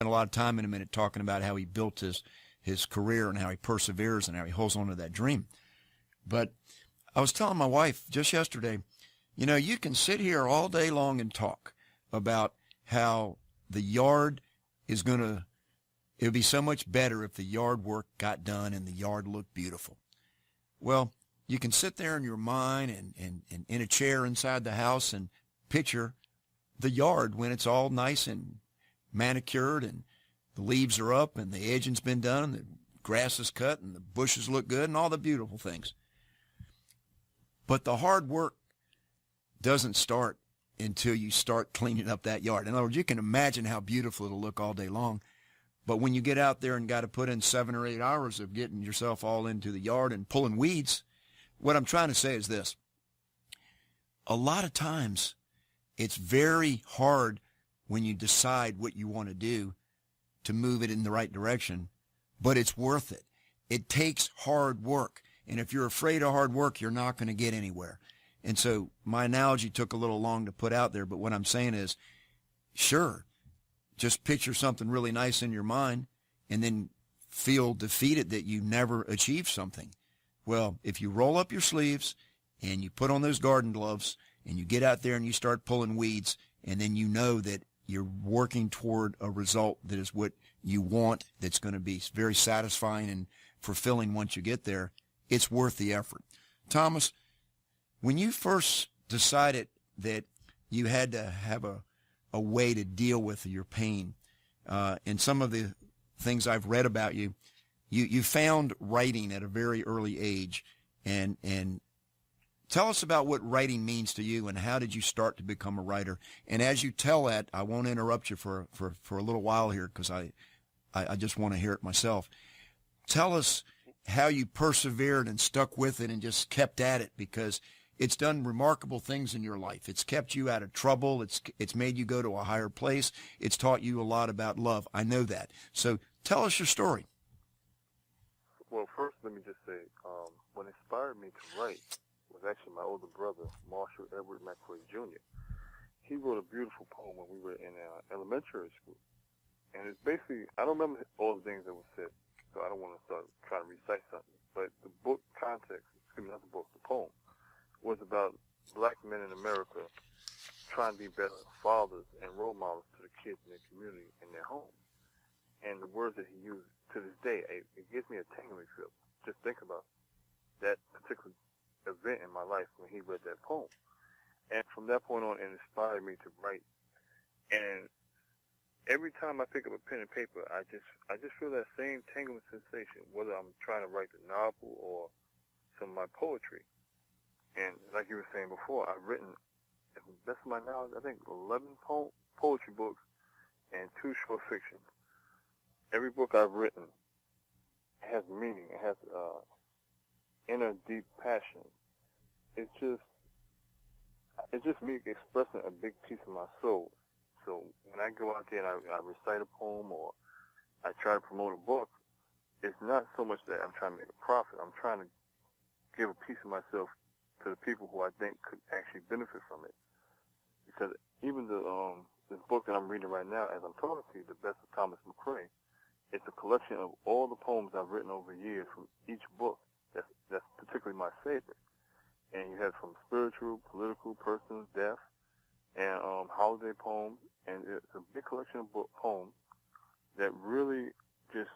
A lot of time in a minute talking about how he built his career and how he perseveres and how he holds on to that dream. But I was telling my wife just yesterday, you can sit here all day long and talk about how the yard is it would be so much better if the yard work got done and the yard looked beautiful. Well, you can sit there in your mind and in a chair inside the house and picture the yard when it's all nice and manicured and the leaves are up and the edging's been done and the grass is cut and the bushes look good and all the beautiful things. But the hard work doesn't start until you start cleaning up that yard. In other words, you can imagine how beautiful it'll look all day long. But when you get out there and got to put in 7 or 8 hours of getting yourself all into the yard and pulling weeds, what I'm trying to say is this. A lot of times it's very hard when you decide what you want to do to move it in the right direction, but it's worth it. It takes hard work. And if you're afraid of hard work, you're not going to get anywhere. And so my analogy took a little long to put out there, but what I'm saying is, sure, just picture something really nice in your mind and then feel defeated that you never achieved something. Well, if you roll up your sleeves and you put on those garden gloves and you get out there and you start pulling weeds, and then you know that you're working toward a result that is what you want, that's going to be very satisfying and fulfilling once you get there, it's worth the effort. Thomas, when you first decided that you had to have a way to deal with your pain, and some of the things I've read about you, you found writing at a very early age, and tell us about what writing means to you and how did you start to become a writer. And as you tell that, I won't interrupt you for a little while here because I just want to hear it myself. Tell us how you persevered and stuck with it and just kept at it, because it's done remarkable things in your life. It's kept you out of trouble. It's made you go to a higher place. It's taught you a lot about love. I know that. So tell us your story. Well, first, let me just say, what inspired me to write was actually my older brother, Marshall Edward McRae Jr. He wrote a beautiful poem when we were in elementary school. And it's basically, I don't remember all the things that were said, so I don't want to start trying to recite something. But the book context, not the book, the poem, was about black men in America trying to be better fathers and role models to the kids in their community and their home. And the words that he used to this day, it gives me a tingling feel. Just think about that particular event in my life when he read that poem. And from that point on, it inspired me to write. And every time I pick up a pen and paper, I just feel that same tingling sensation, whether I'm trying to write the novel or some of my poetry. And like you were saying before, I've written, to the best of my knowledge, I think 11 poetry books and 2 short fictions. Every book I've written has meaning. It has inner deep passion. It's just me expressing a big piece of my soul. So when I go out there and I recite a poem or I try to promote a book, it's not so much that I'm trying to make a profit. I'm trying to give a piece of myself to the people who I think could actually benefit from it. Because even this book that I'm reading right now, as I'm talking to you, The Best of Thomas McRae, it's a collection of all the poems I've written over years from each book. That's particularly my favorite. And you have from spiritual, political, personal, death, and holiday poems. And it's a big collection of poems that really just,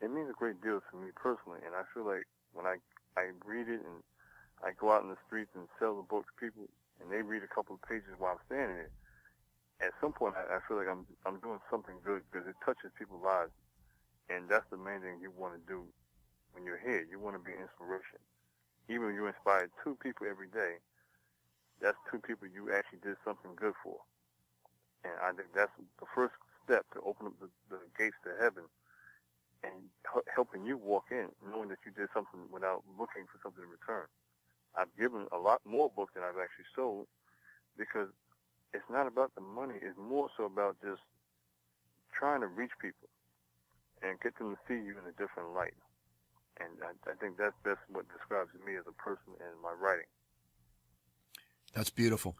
it means a great deal to me personally. And I feel like when I read it and I go out in the streets and sell the book to people and they read a couple of pages while I'm standing there, at some point I feel like I'm doing something good because it touches people's lives. And that's the main thing you want to do when you're here. You want to be an inspiration. Even if you inspire 2 people every day, that's 2 people you actually did something good for. And I think that's the first step to open up the gates to heaven and helping you walk in, knowing that you did something without looking for something in return. I've given a lot more books than I've actually sold because it's not about the money. It's more so about just trying to reach people and get them to see you in a different light. And I think that's what describes me as a person and my writing. That's beautiful.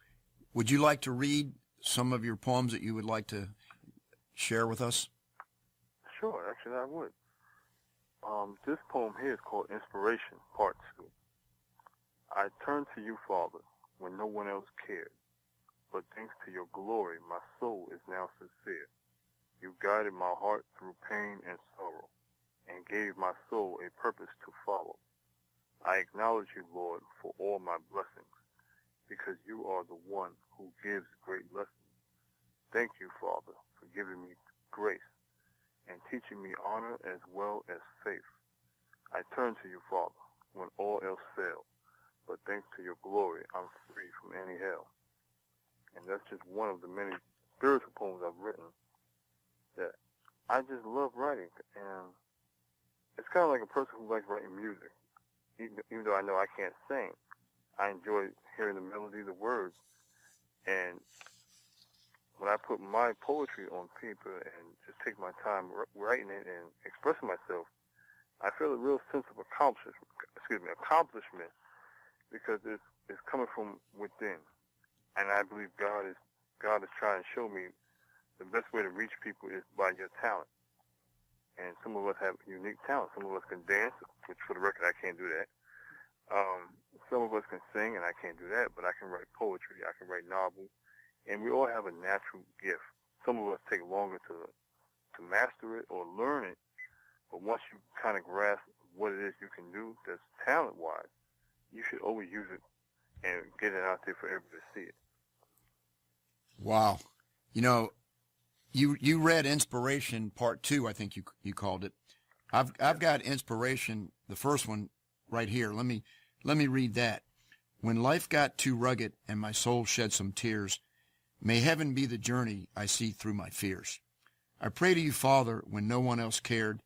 Would you like to read some of your poems that you would like to share with us? Sure, actually I would. This poem here is called Inspiration, Part 2. I turn to you, Father, when no one else cared, but thanks to your glory, my soul is now sincere. You guided my heart through pain and sorrow, and gave my soul a purpose to follow. I acknowledge you, Lord, for all my blessings, because you are the one who gives great lessons. Thank you, Father, for giving me grace and teaching me honor as well as faith. I turn to you, Father, when all else fails, but thanks to your glory, I'm free from any hell. And that's just one of the many spiritual poems I've written that I just love writing. And it's kind of like a person who likes writing music. Even though I know I can't sing, I enjoy hearing the melody, the words. And when I put my poetry on paper and just take my time writing it and expressing myself, I feel a real sense of accomplishment, because it's coming from within. And I believe God is trying to show me the best way to reach people is by your talent. And some of us have unique talent. Some of us can dance, which for the record, I can't do that. Some of us can sing, and I can't do that, but I can write poetry. I can write novels. And we all have a natural gift. Some of us take longer to master it or learn it. But once you kind of grasp what it is you can do that's talent-wise, you should always use it and get it out there for everybody to see it. Wow. You know, you read Inspiration Part 2, I think you called it. I've got Inspiration, the first one, right here. Let me read that. When life got too rugged and my soul shed some tears, may heaven be the journey I see through my fears. I pray to you, Father, when no one else cared,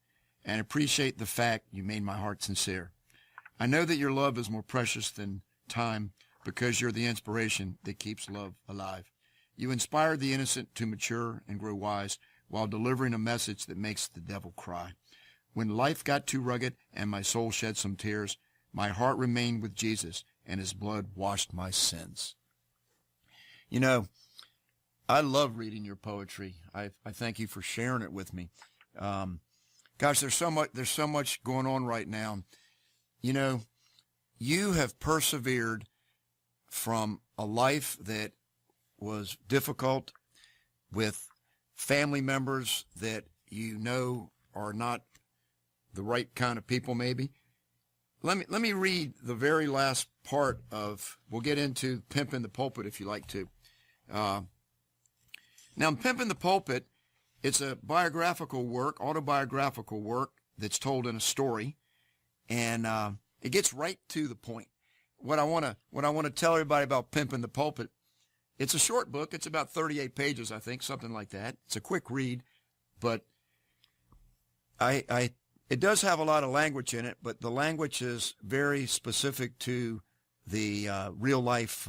and appreciate the fact you made my heart sincere. I know that your love is more precious than time because you're the inspiration that keeps love alive. You inspired the innocent to mature and grow wise while delivering a message that makes the devil cry. When life got too rugged and my soul shed some tears, my heart remained with Jesus and his blood washed my sins. You know, I love reading your poetry. I thank you for sharing it with me. Gosh, there's so much going on right now. You know, you have persevered from a life that was difficult with family members that you know are not the right kind of people, maybe. Let me read the very last part of, we'll get into Pimpin' the Pulpit if you like to. Now, in Pimpin' the Pulpit, it's a autobiographical work that's told in a story, and it gets right to the point. What I want to tell everybody about Pimpin' the Pulpit, it's a short book. It's about 38 pages, I think, something like that. It's a quick read, but it does have a lot of language in it, but the language is very specific to the real life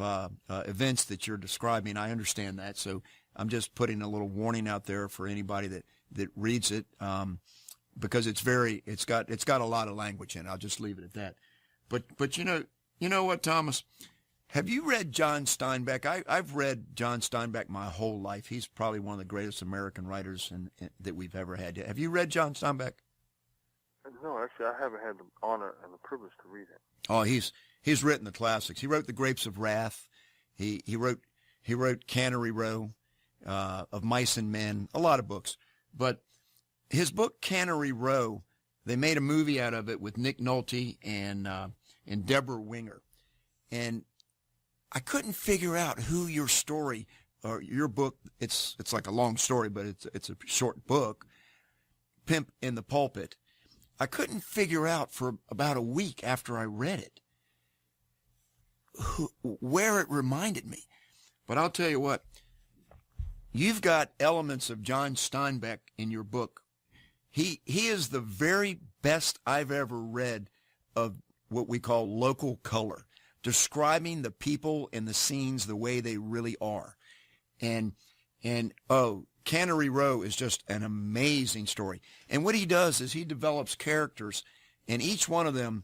events that you're describing. I understand that, so I'm just putting a little warning out there for anybody that reads it, because it's got a lot of language in it. I'll just leave it at that. But you know what, Thomas? Have you read John Steinbeck? I've read John Steinbeck my whole life. He's probably one of the greatest American writers that we've ever had. Have you read John Steinbeck? No, actually, I haven't had the honor and the privilege to read it. Oh, he's written the classics. He wrote The Grapes of Wrath. He wrote Cannery Row, Of Mice and Men, a lot of books. But his book Cannery Row, they made a movie out of it with Nick Nolte and Deborah Winger, and I couldn't figure out who your story or your book. It's like a long story, but it's a short book. Pimp in the Pulpit. I couldn't figure out for about a week after I read it where it reminded me. But I'll tell you what, you've got elements of John Steinbeck in your book. He is the very best I've ever read of what we call local color, describing the people and the scenes the way they really are. And Cannery Row is just an amazing story. And what he does is he develops characters, and each one of them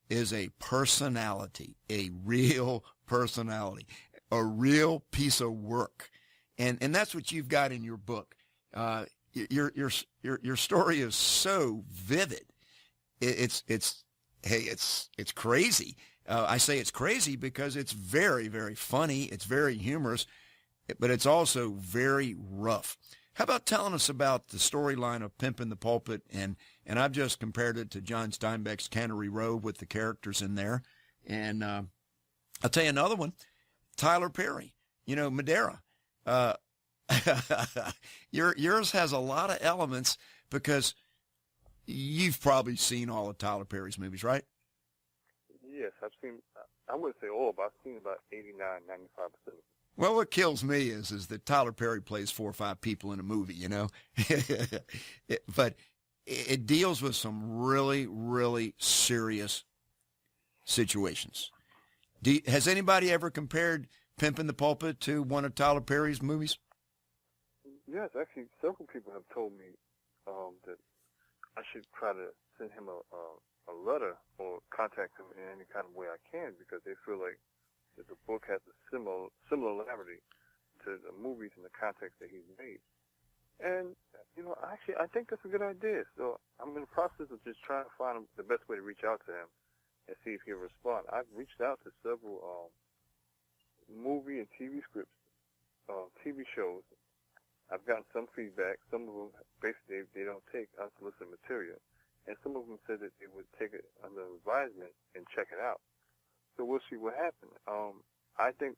is a personality, a real personality, a real piece of work. And that's what you've got in your book. your story is so vivid. It's crazy. I say it's crazy because it's very, very funny. It's very humorous, but it's also very rough. How about telling us about the storyline of Pimpin' the Pulpit? And I've just compared it to John Steinbeck's Cannery Row with the characters in there. And I'll tell you another one, Tyler Perry, Madeira. Yours has a lot of elements because you've probably seen all of Tyler Perry's movies, right? Yes, I've seen, I wouldn't say all, but I've seen about 89, 95% of it. Well, what kills me is that Tyler Perry plays 4 or 5 people in a movie, but it deals with some really, really serious situations. Has anybody ever compared Pimpin' the Pulpit to one of Tyler Perry's movies? Yes, actually, several people have told me that I should try to send him a letter or contact him in any kind of way I can, because they feel like that the book has a similarity to the movies in the context that he's made. And, actually, I think that's a good idea. So I'm in the process of just trying to find the best way to reach out to him and see if he'll respond. I've reached out to several movie and TV scripts, TV shows. I've gotten some feedback. Some of them, basically, they don't take unsolicited material. And some of them said that they would take it under advisement and check it out. So we'll see what happens. I think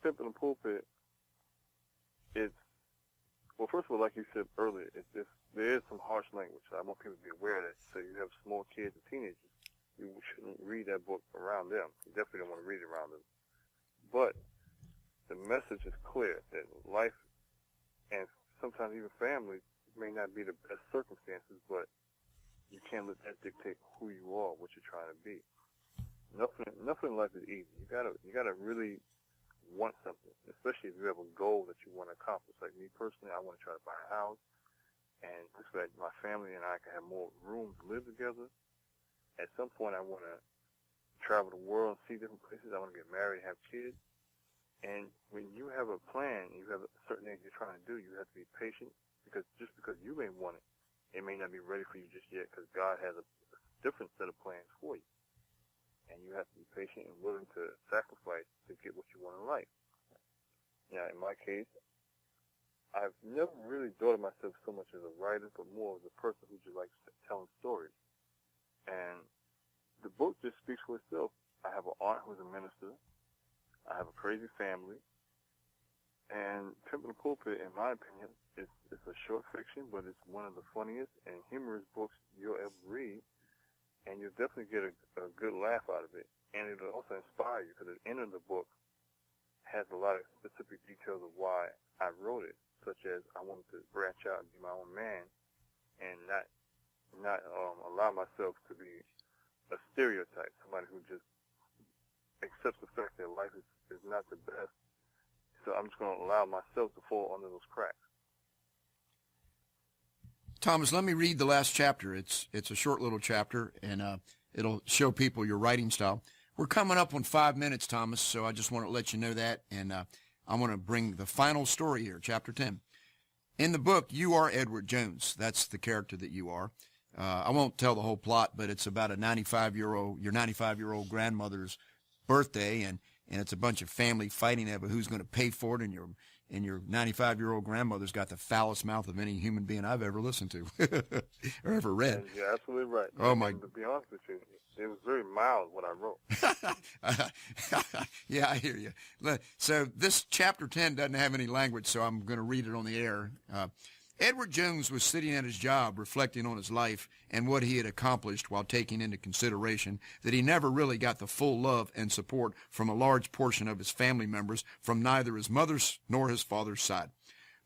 Pimpin' the Pulpit is, well, first of all, like you said earlier, there is some harsh language. I want people to be aware of that. So you have small kids and teenagers, you shouldn't read that book around them. You definitely don't want to read it around them. But the message is clear that life and sometimes even family may not be the best circumstances, but you can't let that dictate who you are, what you're trying to be. Nothing in life is easy. You gotta really want something, especially if you have a goal that you want to accomplish. Like me personally, I want to try to buy a house, and this way my family and I can have more room to live together. At some point, I want to travel the world and see different places. I want to get married, have kids. And when you have a plan, you have certain things you're trying to do, you have to be patient, because just because you may want it, it may not be ready for you just yet, because God has a different set of plans for you. And you have to be patient and willing to sacrifice to get what you want in life. Now, in my case, I've never really thought of myself so much as a writer, but more as a person who just likes telling stories. And the book just speaks for itself. I have an aunt who's a minister. I have a crazy family. And Pimpin' the Pulpit, in my opinion, it's a short fiction, but it's one of the funniest and humorous books you'll ever read. And you'll definitely get a good laugh out of it. And it'll also inspire you, because the end of the book has a lot of specific details of why I wrote it, such as I wanted to branch out and be my own man and not allow myself to be a stereotype, somebody who just accepts the fact that life is not the best. So I'm just going to allow myself to fall under those cracks. Thomas, let me read the last chapter. It's a short little chapter, and it'll show people your writing style. We're coming up on 5 minutes, Thomas, so I just want to let you know that, and I want to bring the final story here, chapter 10. In the book, you are Edward Jones. That's the character that you are. I won't tell the whole plot, but it's about your 95-year-old grandmother's birthday, and it's a bunch of family fighting over who's going to pay for it, and your 95-year-old grandmother's got the foulest mouth of any human being I've ever listened to or ever read. And you're absolutely right. Oh, my. And to be honest with you, it was very mild what I wrote. Yeah, I hear you. So this chapter 10 doesn't have any language, so I'm going to read it on the air. Edward Jones was sitting at his job reflecting on his life and what he had accomplished, while taking into consideration that he never really got the full love and support from a large portion of his family members from neither his mother's nor his father's side.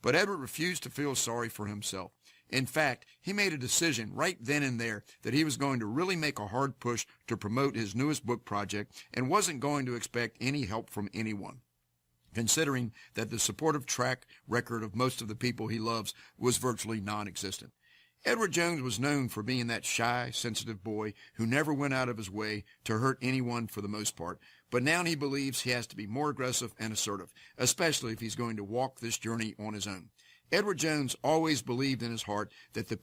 But Edward refused to feel sorry for himself. In fact, he made a decision right then and there that he was going to really make a hard push to promote his newest book project and wasn't going to expect any help from anyone, considering that the supportive track record of most of the people he loves was virtually non-existent. Edward Jones was known for being that shy, sensitive boy who never went out of his way to hurt anyone for the most part, but now he believes he has to be more aggressive and assertive, especially if he's going to walk this journey on his own. Edward Jones always believed in his heart that the